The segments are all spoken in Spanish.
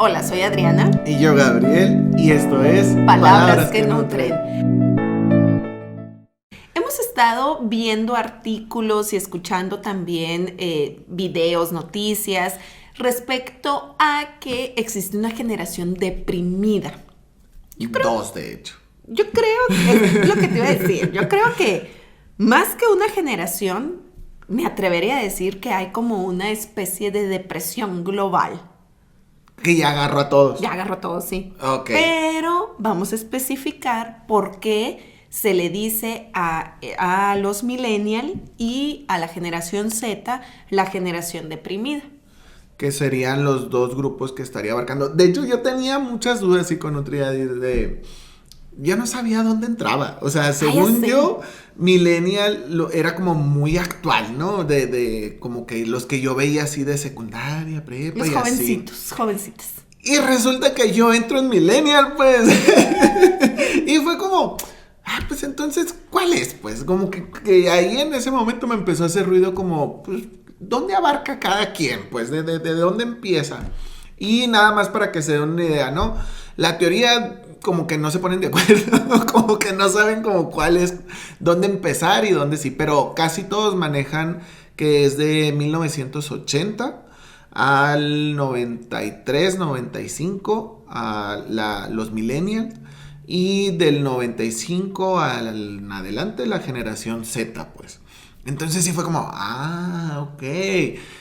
Hola, soy Adriana. Y yo, Gabriel, y esto es Palabras que Nutren. Hemos estado viendo artículos y escuchando también videos, noticias respecto a que existe una generación deprimida. Dos, de hecho. Yo creo, es lo que te iba a decir, yo creo que más que una generación, me atrevería a decir que hay como una especie de depresión global. Que ya agarró a todos. Ya agarró a todos, sí. Ok. Pero vamos a especificar por qué se le dice a los millennials y a la generación Z la generación deprimida. Que serían los dos grupos que estaría abarcando. De hecho, yo tenía muchas dudas psiconutría ya no sabía dónde entraba. O sea, según yo, millennial era como muy actual, ¿no? De como que los que yo veía así de secundaria, prepa los y jovencitos, así. jovencitos. Y resulta que yo entro en millennial, pues. Y fue como, pues entonces, ¿cuál es? Pues como que ahí en ese momento me empezó a hacer ruido como, pues, ¿dónde abarca cada quien? Pues, ¿de dónde empieza? Y nada más para que se den una idea, ¿no? La teoría como que no se ponen de acuerdo, como que no saben como cuál es, dónde empezar y dónde sí, pero casi todos manejan que es de 1980 al 93, 95 a los millennials y del 95 en adelante la generación Z, pues. Entonces sí fue como, ok.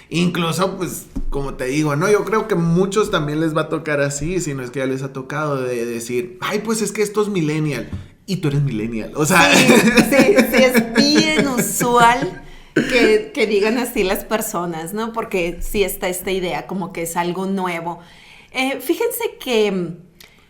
Incluso, pues, como te digo, ¿no? Yo creo que muchos también les va a tocar así, si no es que ya les ha tocado de decir, pues es que esto es millennial, y tú eres millennial, o sea. Sí, es bien usual que digan así las personas, ¿no? Porque sí está esta idea como que es algo nuevo. Fíjense que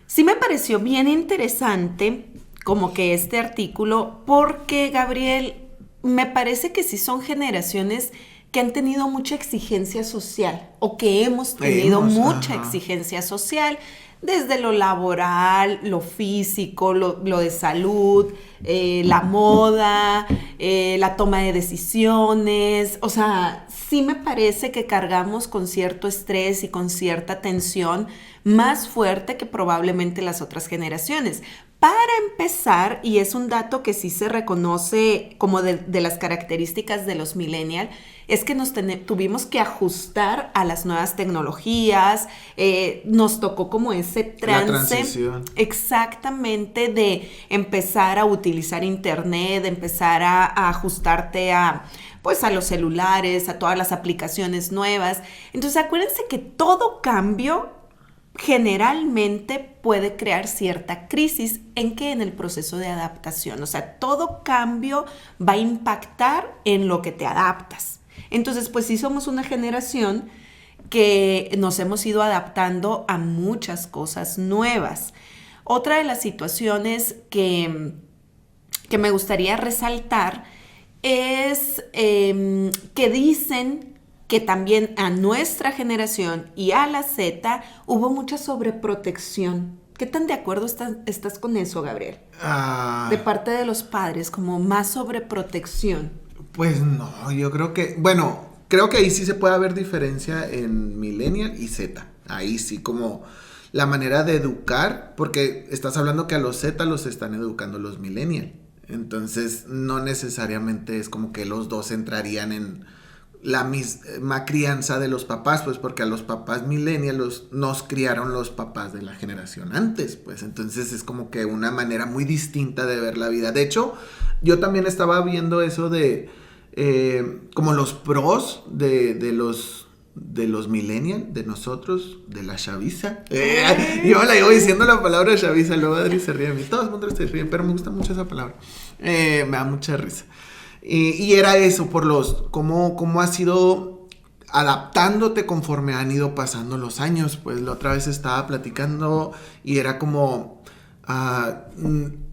sí me pareció bien interesante como que este artículo, porque, Gabriel, me parece que sí son generaciones que han tenido mucha exigencia social o que hemos tenido mucha exigencia social desde lo laboral, lo físico, lo de salud, la moda, la toma de decisiones. O sea, sí me parece que cargamos con cierto estrés y con cierta tensión más fuerte que probablemente las otras generaciones. Para empezar, y es un dato que sí se reconoce como de las características de los millennials, es que nos tuvimos que ajustar a las nuevas tecnologías, nos tocó como ese trance. La transición. Exactamente, de empezar a utilizar internet, de empezar a ajustarte a los celulares, a todas las aplicaciones nuevas. Entonces, acuérdense que todo cambio generalmente puede crear cierta crisis en el proceso de adaptación. O sea, todo cambio va a impactar en lo que te adaptas. Entonces, pues sí somos una generación que nos hemos ido adaptando a muchas cosas nuevas. Otra de las situaciones que me gustaría resaltar es que dicen que también a nuestra generación y a la Z hubo mucha sobreprotección. ¿Qué tan de acuerdo estás con eso, Gabriel? De parte de los padres, como más sobreprotección. Pues no, yo creo que, creo que ahí sí se puede haber diferencia en millennial y Z. Ahí sí, como la manera de educar, porque estás hablando que a los Z los están educando los millennial. Entonces, no necesariamente es como que los dos entrarían en la misma crianza de los papás, pues porque a los papás millennials nos criaron los papás de la generación antes, pues entonces es como que una manera muy distinta de ver la vida. De hecho, yo también estaba viendo eso de como los pros de los millennials, de nosotros, de la chaviza. Yo la llevo diciendo la palabra chaviza, luego Adri se ríe de mí, todo el mundo se ríe, pero me gusta mucho esa palabra, me da mucha risa. Y era eso, por cómo has ido adaptándote conforme han ido pasando los años. Pues la otra vez estaba platicando y era como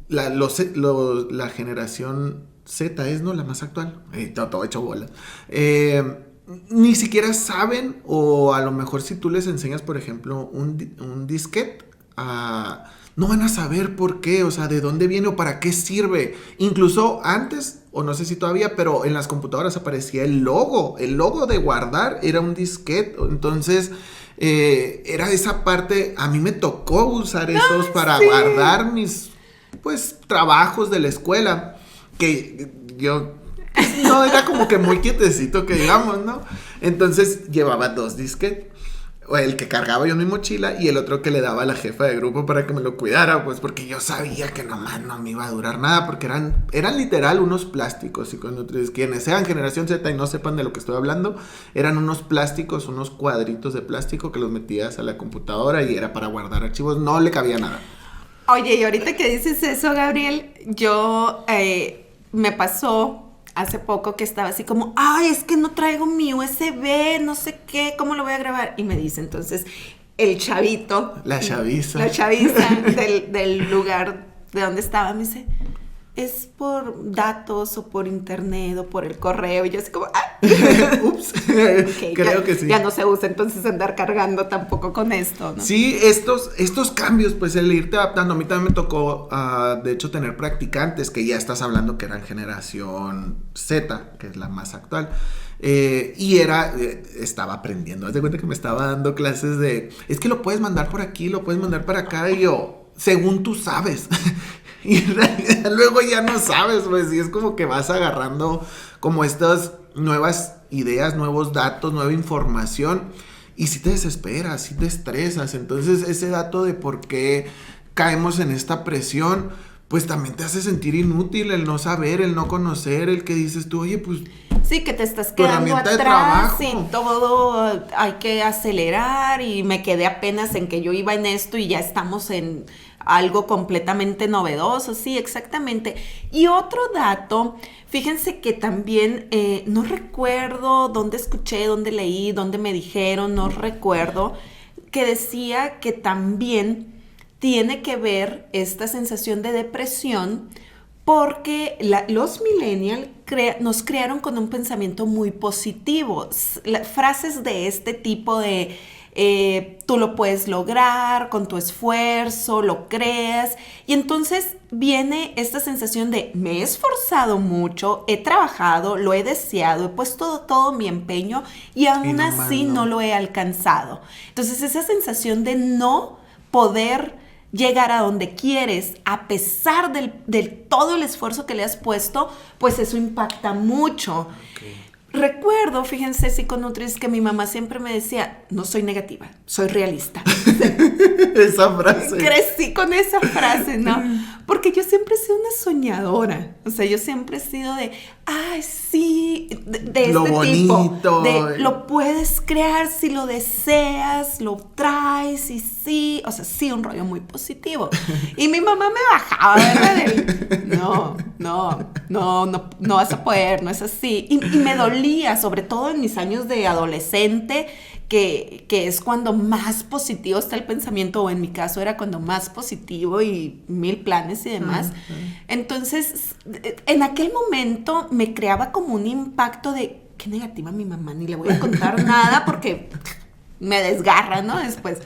la generación Z es, ¿no? La más actual. Todo hecho bola. Ni siquiera saben, o a lo mejor si tú les enseñas, por ejemplo, un disquete, no van a saber por qué, o sea, de dónde viene o para qué sirve. Incluso antes, o no sé si todavía, pero en las computadoras aparecía el logo de guardar, era un disquete. Entonces, era esa parte, a mí me tocó usar esos para sí. guardar mis, pues, trabajos de la escuela, que yo no era como que muy quietecito que digamos, ¿no? Entonces llevaba 2 disquetes. O el que cargaba yo en mi mochila y el otro que le daba a la jefa de grupo para que me lo cuidara, pues porque yo sabía que nomás no me iba a durar nada, porque eran literal unos plásticos, y cuando quienes sean generación Z y no sepan de lo que estoy hablando, eran unos plásticos, unos cuadritos de plástico que los metías a la computadora y era para guardar archivos, no le cabía nada. Oye, y ahorita que dices eso, Gabriel, yo me pasó hace poco que estaba así como, ay, es que no traigo mi USB, no sé qué, ¿cómo lo voy a grabar? Y me dice entonces el chavito. La chaviza. La chaviza del lugar de donde estaba, me dice, ¿es por datos o por internet o por el correo? Y yo así como, ups, okay, creo que sí. Ya no se usa entonces andar cargando tampoco con esto, ¿no? Sí, estos cambios, pues el irte adaptando, a mí también me tocó, de hecho, tener practicantes que ya estás hablando que eran generación Z, que es la más actual. Y estaba aprendiendo, haz de cuenta que me estaba dando clases es que lo puedes mandar por aquí, lo puedes mandar para acá, y yo, según tú sabes. Y en realidad luego ya no sabes, pues, y es como que vas agarrando como estas nuevas ideas, nuevos datos, nueva información, y si te desesperas, si te estresas. Entonces ese dato de por qué caemos en esta presión, pues también te hace sentir inútil el no saber, el no conocer, el que dices tú, oye, pues... Sí, que te estás quedando atrás y todo hay que acelerar, y me quedé apenas en que yo iba en esto y ya estamos en algo completamente novedoso, sí, exactamente. Y otro dato, fíjense que también, no recuerdo dónde escuché, dónde leí, dónde me dijeron, no recuerdo, que decía que también tiene que ver esta sensación de depresión porque los millennials nos crearon con un pensamiento muy positivo. Frases de este tipo de tú lo puedes lograr con tu esfuerzo, lo creas, y entonces viene esta sensación de me he esforzado mucho, he trabajado, lo he deseado, he puesto todo mi empeño y aún así no lo he alcanzado. Entonces esa sensación de no poder llegar a donde quieres a pesar del todo el esfuerzo que le has puesto, pues eso impacta mucho. Okay. Recuerdo, fíjense, psiconutris, que mi mamá siempre me decía, no soy negativa, soy realista. Esa frase. Crecí con esa frase, ¿no? Porque yo siempre he sido una soñadora. O sea, yo siempre he sido de, ay, sí, de lo este bonito, tipo. De lo puedes crear si lo deseas, lo traes y sí. O sea, sí, un rollo muy positivo. Y mi mamá me bajaba, ¿verdad? No vas a poder, no es así. Y me dolía, sobre todo en mis años de adolescente, que es cuando más positivo está el pensamiento, o en mi caso era cuando más positivo y 1000 planes y demás. Entonces, en aquel momento me creaba como un impacto de, qué negativa mi mamá, ni le voy a contar nada porque me desgarra, ¿no? Después.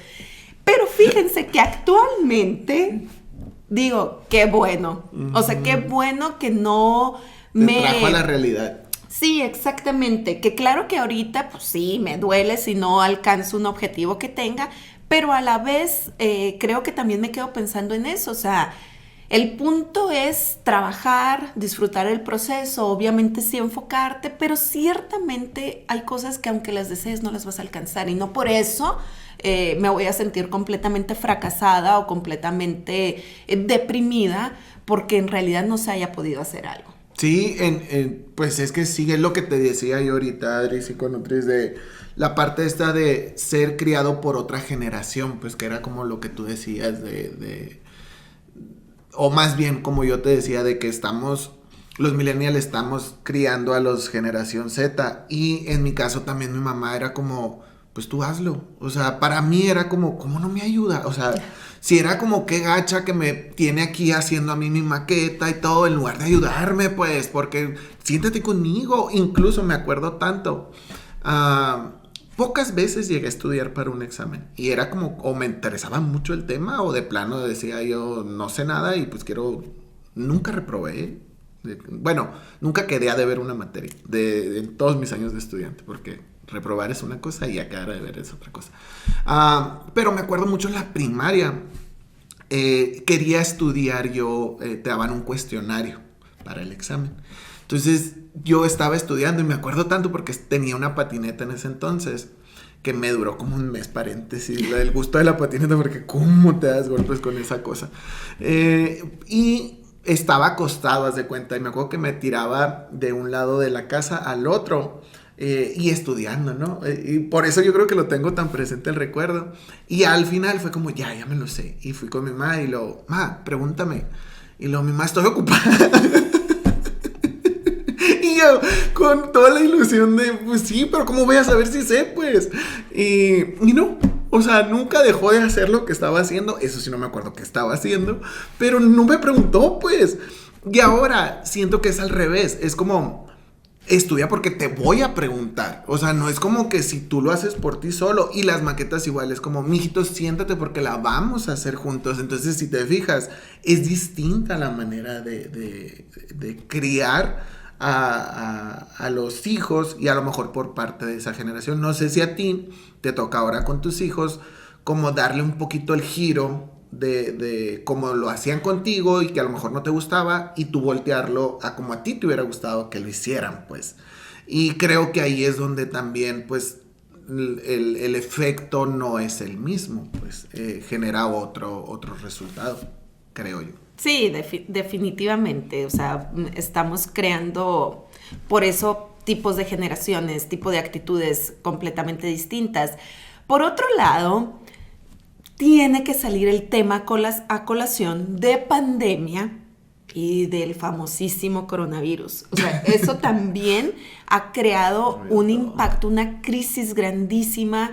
Pero fíjense que actualmente, digo, qué bueno. O sea, qué bueno que no me trajo a la realidad. Sí, exactamente, que claro que ahorita, pues sí, me duele si no alcanzo un objetivo que tenga, pero a la vez creo que también me quedo pensando en eso. O sea, el punto es trabajar, disfrutar el proceso, obviamente sí enfocarte, pero ciertamente hay cosas que aunque las desees no las vas a alcanzar, y no por eso me voy a sentir completamente fracasada o completamente deprimida porque en realidad no se haya podido hacer algo. Sí, pues es que sigue lo que te decía yo ahorita, Adri, psiconutris, de la parte esta de ser criado por otra generación, pues que era como lo que tú decías o más bien como yo te decía, de que los millennials estamos criando a los generación Z, y en mi caso también mi mamá era como, pues tú hazlo. O sea, para mí era como, ¿cómo no me ayuda? O sea, si era como qué gacha que me tiene aquí haciendo a mí mi maqueta y todo, en lugar de ayudarme, pues, porque siéntate conmigo. Incluso me acuerdo tanto, pocas veces llegué a estudiar para un examen, y era como, o me interesaba mucho el tema, o de plano decía yo, no sé nada y pues nunca reprobé. Bueno, nunca quedé a deber una materia en todos mis años de estudiante, porque reprobar es una cosa y acabar de ver es otra cosa. Pero me acuerdo mucho en la primaria, quería estudiar yo, te daban un cuestionario para el examen. Entonces yo estaba estudiando y me acuerdo tanto porque tenía una patineta en ese entonces que me duró como un mes, paréntesis, el gusto de la patineta, porque cómo te das golpes con esa cosa. Y estaba acostado, haz de cuenta, y me acuerdo que me tiraba de un lado de la casa al otro, y estudiando, ¿no? Y por eso yo creo que lo tengo tan presente el recuerdo. Y al final fue como, ya me lo sé. Y fui con mi mamá y pregúntame. Y luego, mi mamá, estoy ocupada. Y yo, con toda la ilusión de, pues sí, pero ¿cómo voy a saber si sé, pues? Y no, o sea, nunca dejó de hacer lo que estaba haciendo. Eso sí no me acuerdo qué estaba haciendo, pero no me preguntó, pues. Y ahora siento que es al revés. Es como, estudia porque te voy a preguntar. O sea, no es como que si tú lo haces por ti solo. Y las maquetas igual, es como, mijito, siéntate porque la vamos a hacer juntos. Entonces, si te fijas, es distinta la manera de criar a los hijos, y a lo mejor por parte de esa generación. No sé si a ti te toca ahora con tus hijos como darle un poquito el giro de cómo lo hacían contigo y que a lo mejor no te gustaba, y tú voltearlo a como a ti te hubiera gustado que lo hicieran, pues. Y creo que ahí es donde también, pues, el efecto no es el mismo, pues, genera otro resultado, creo yo. Sí, definitivamente. O sea, estamos creando, por eso, tipos de generaciones, tipo de actitudes completamente distintas. Por otro lado, tiene que salir el tema a colación de pandemia y del famosísimo coronavirus. O sea, eso también ha creado un impacto, una crisis grandísima.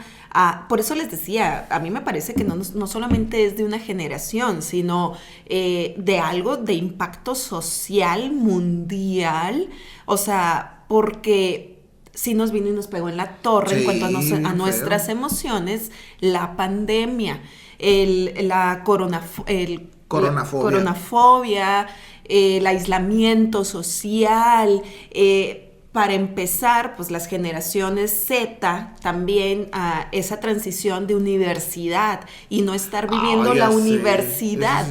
Por eso les decía, a mí me parece que no solamente es de una generación, sino de algo de impacto social, mundial. O sea, porque sí nos vino y nos pegó en la torre, sí, en cuanto a nuestras emociones, la pandemia, la coronafobia, el aislamiento social. Para empezar, pues las generaciones Z también, esa transición de universidad y no estar viviendo la universidad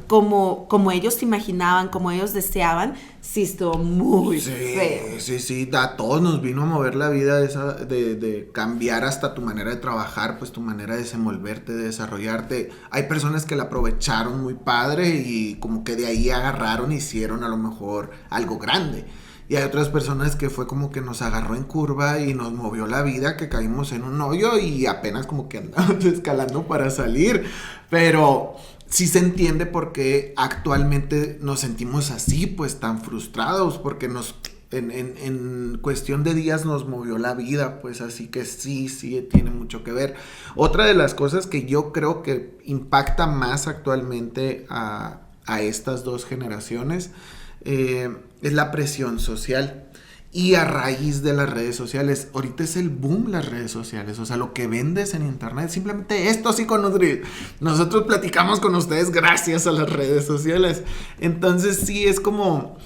como ellos imaginaban, como ellos deseaban, sí estuvo muy feo. Sí, a todos nos vino a mover la vida de cambiar hasta tu manera de trabajar, pues tu manera de desenvolverte, de desarrollarte. Hay personas que la aprovecharon muy padre y como que de ahí agarraron y hicieron a lo mejor algo grande. Y hay otras personas que fue como que nos agarró en curva y nos movió la vida, que caímos en un hoyo y apenas como que andamos escalando para salir. Pero sí se entiende por qué actualmente nos sentimos así, pues tan frustrados, porque en cuestión de días nos movió la vida, pues así que sí tiene mucho que ver. Otra de las cosas que yo creo que impacta más actualmente a estas dos generaciones es la presión social. Y a raíz de las redes sociales, ahorita es el boom las redes sociales, o sea, lo que vendes en internet, simplemente esto sí nosotros platicamos con ustedes gracias a las redes sociales. Entonces sí es como,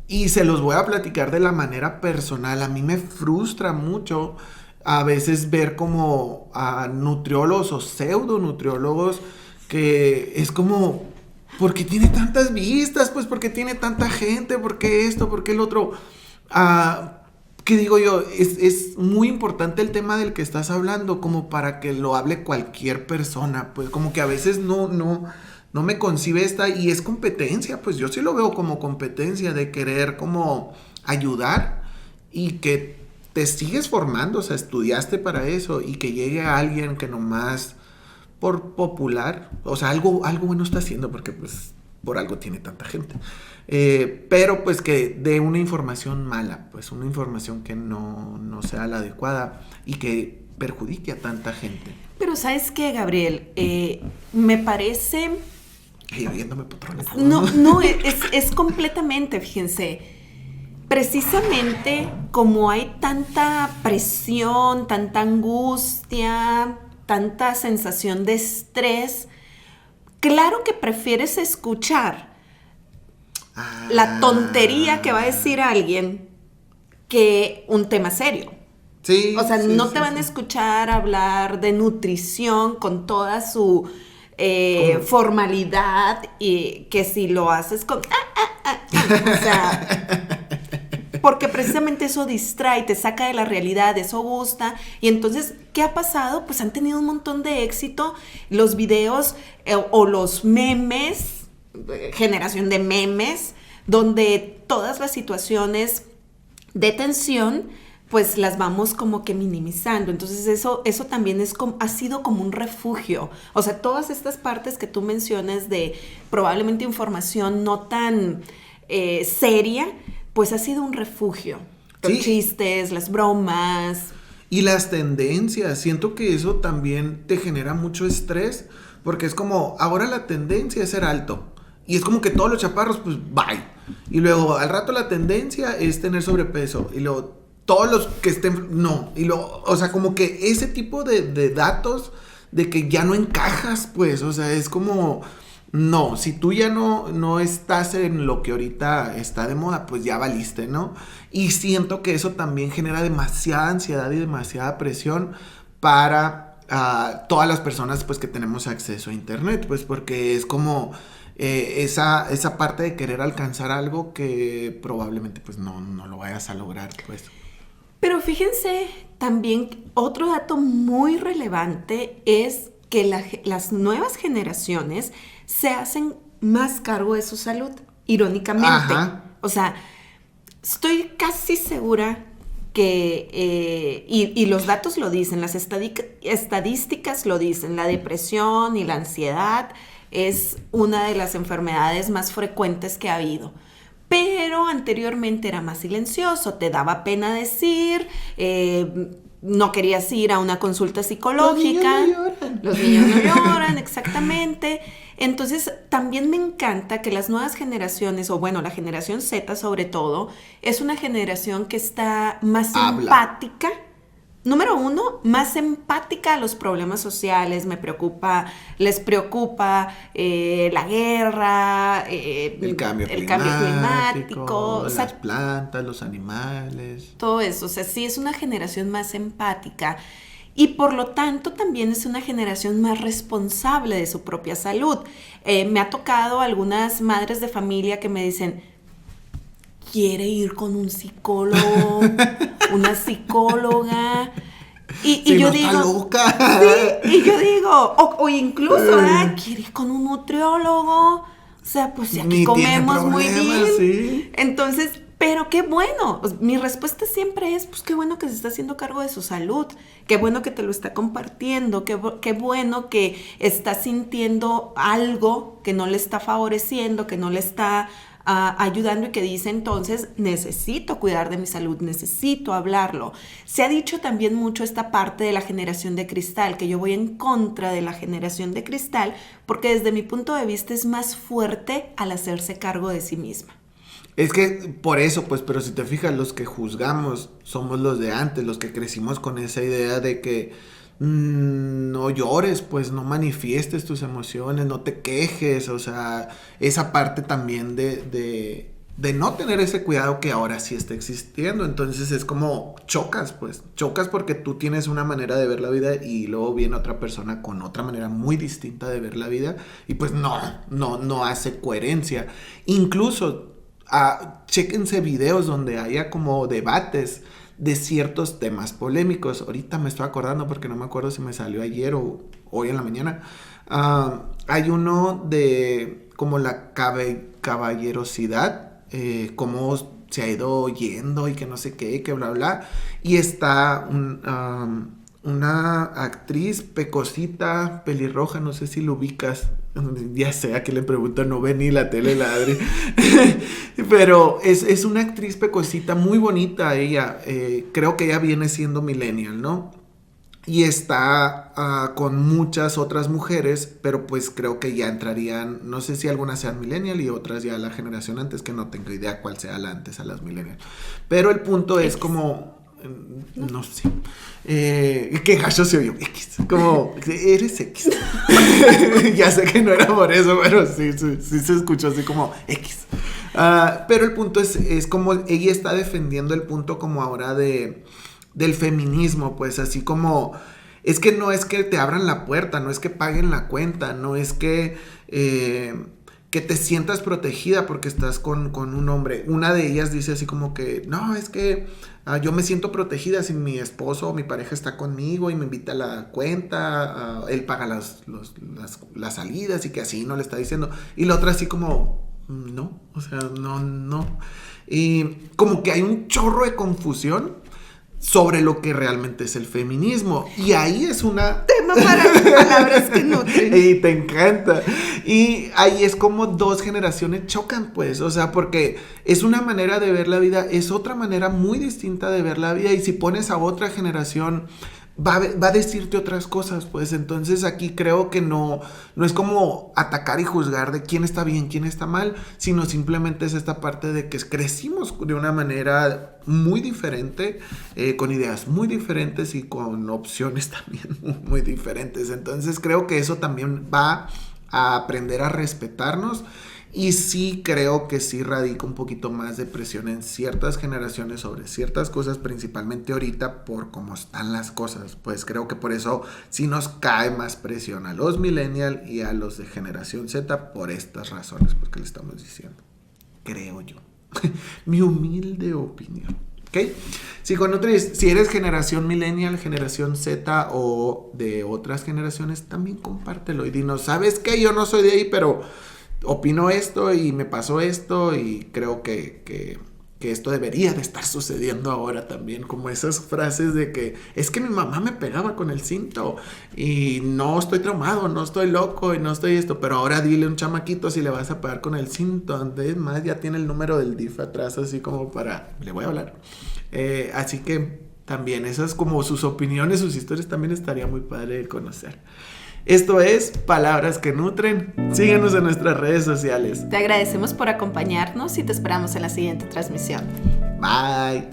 y se los voy a platicar de la manera personal. A mí me frustra mucho a veces ver como a nutriólogos o pseudo nutriólogos que es como, ¿por qué tiene tantas vistas? Pues, ¿por qué tiene tanta gente? ¿Por qué esto? ¿Por qué el otro? ¿Qué digo yo? Es muy importante el tema del que estás hablando, como para que lo hable cualquier persona. Pues, como que a veces no me concibe y es competencia. Pues, yo sí lo veo como competencia de querer como ayudar y que te sigues formando. O sea, estudiaste para eso y que llegue a alguien que nomás por popular, o sea, algo bueno está haciendo porque pues por algo tiene tanta gente, pero pues que dé una información mala, pues una información que no sea la adecuada y que perjudique a tanta gente. Pero ¿sabes qué, Gabriel? Me parece... oyéndome patrones. No, es completamente, fíjense, precisamente como hay tanta presión, tanta angustia, tanta sensación de estrés, claro que prefieres escuchar la tontería que va a decir alguien que un tema serio. Sí. O sea, sí, no sí, te van a sí. escuchar hablar de nutrición con toda su Como- formalidad y que si lo haces con... o sea, porque precisamente eso distrae, te saca de la realidad, eso gusta. Y entonces, ¿qué ha pasado? Pues han tenido un montón de éxito. Los videos o los memes, generación de memes, donde todas las situaciones de tensión, pues las vamos como que minimizando. Entonces eso también ha sido como un refugio. O sea, todas estas partes que tú mencionas de probablemente información no tan seria, pues ha sido un refugio. Los Sí, chistes, las bromas. y las tendencias, siento que eso también te genera mucho estrés, porque es como, ahora la tendencia es ser alto, y es como que todos los chaparros, pues, bye. Y luego, al rato la tendencia es tener sobrepeso, y luego, todos los que estén, no. Y luego, o sea, como que ese tipo de datos, de que ya no encajas, pues, o sea, es como... No, si tú ya no estás en lo que ahorita está de moda, pues ya valiste, ¿no? Y siento que eso también genera demasiada ansiedad y demasiada presión para todas las personas pues que tenemos acceso a internet, pues porque es como esa parte de querer alcanzar algo que probablemente pues no lo vayas a lograr, pues. Pero fíjense, también otro dato muy relevante es que las nuevas generaciones se hacen más cargo de su salud, irónicamente. Ajá. O sea, estoy casi segura que, y los datos lo dicen, las estadísticas lo dicen, la depresión y la ansiedad es una de las enfermedades más frecuentes que ha habido. Pero anteriormente era más silencioso, te daba pena decir, no querías ir a una consulta psicológica. Los niños no lloran. Los niños no lloran, exactamente. Entonces, también me encanta que las nuevas generaciones, o bueno, la generación Z sobre todo, es una generación que está más empática. Número uno, más empática a los problemas sociales. Les preocupa la guerra, El cambio climático, o las sea, plantas, los animales. todo eso. O sea, sí es una generación más empática y por lo tanto también es una generación más responsable de su propia salud. Me ha tocado algunas madres de familia que me dicen, quiere ir con un psicólogo, una psicóloga. Y yo no digo, está loca. sí, y yo digo, o incluso, quiere ir con un nutriólogo. O sea, pues si aquí Ni tiene comemos muy problemas, bien. sí. Entonces, pero qué bueno. Mi respuesta siempre es, pues qué bueno que se está haciendo cargo de su salud. Qué bueno que te lo está compartiendo. Qué bueno que está sintiendo algo que no le está favoreciendo, que no le está ayudando y que dice entonces necesito cuidar de mi salud, necesito hablarlo. Se ha dicho también mucho esta parte de la generación de cristal, que yo voy en contra de la generación de cristal porque desde mi punto de vista es más fuerte al hacerse cargo de sí misma. Es que por eso, pues, pero si te fijas, los que juzgamos somos los de antes, los que crecimos con esa idea de que no llores, pues no manifiestes tus emociones, no te quejes, o sea, esa parte también de no tener ese cuidado que ahora sí está existiendo. Entonces es como chocas porque tú tienes una manera de ver la vida y luego viene otra persona con otra manera muy distinta de ver la vida y pues no hace coherencia. Incluso chéquense videos donde haya como debates de ciertos temas polémicos. Ahorita me estoy acordando porque no me acuerdo si me salió ayer o hoy en la mañana. Hay uno de como la caballerosidad, cómo se ha ido yendo y que no sé qué, que bla bla. Y está una actriz pecosita, pelirroja, no sé si lo ubicas. Ya sé, a que le preguntan, no ve ni la tele, la Adri. Pero es una actriz pecosita, muy bonita ella. Creo que ella viene siendo millennial, ¿no? Y está con muchas otras mujeres, pero pues creo que ya entrarían, no sé si algunas sean millennial y otras ya la generación antes, que no tengo idea cuál sea la antes a las millennial. Pero el punto es como... No sé. ¿Qué gacho se oyó? X. Como, eres X. Ya sé que no era por eso, pero sí se escuchó así como X. Pero el punto es como ella está defendiendo el punto como ahora de del feminismo, pues así como, es que no es que te abran la puerta, no es que paguen la cuenta, no es que te sientas protegida porque estás con un hombre. Una de ellas dice así como que, no, es que yo me siento protegida si mi esposo o mi pareja está conmigo y me invita a la cuenta, él paga las salidas y que así no le está diciendo. Y la otra así como, no, o sea, no. Y como que hay un chorro de confusión sobre lo que realmente es el feminismo. Y ahí es una... tema para palabras que nutren. Y te encanta. Y ahí es como dos generaciones chocan, pues. O sea, porque es una manera de ver la vida, es otra manera muy distinta de ver la vida. Y si pones a otra generación, va a decirte otras cosas, pues. Entonces aquí creo que no es como atacar y juzgar de quién está bien, quién está mal, sino simplemente es esta parte de que crecimos de una manera muy diferente, con ideas muy diferentes y con opciones también muy diferentes. Entonces creo que eso también va a aprender a respetarnos. Y sí creo que sí radica un poquito más de presión en ciertas generaciones sobre ciertas cosas, principalmente ahorita por cómo están las cosas. Pues creo que por eso sí nos cae más presión a los millennials y a los de generación Z por estas razones pues, que le estamos diciendo. Creo yo. Mi humilde opinión. ¿Ok? Si eres generación millennial, generación Z o de otras generaciones, también compártelo y dinos, ¿sabes qué? Yo no soy de ahí, pero opino esto y me pasó esto y creo que esto debería de estar sucediendo ahora también, como esas frases de que es que mi mamá me pegaba con el cinto y no estoy traumado, no estoy loco y no estoy esto, pero ahora dile a un chamaquito si le vas a pegar con el cinto, antes más ya tiene el número del DIF atrás así como le voy a hablar, así que también esas como sus opiniones, sus historias también estaría muy padre de conocer. Esto es Palabras que Nutren. Síguenos en nuestras redes sociales. Te agradecemos por acompañarnos y te esperamos en la siguiente transmisión. Bye.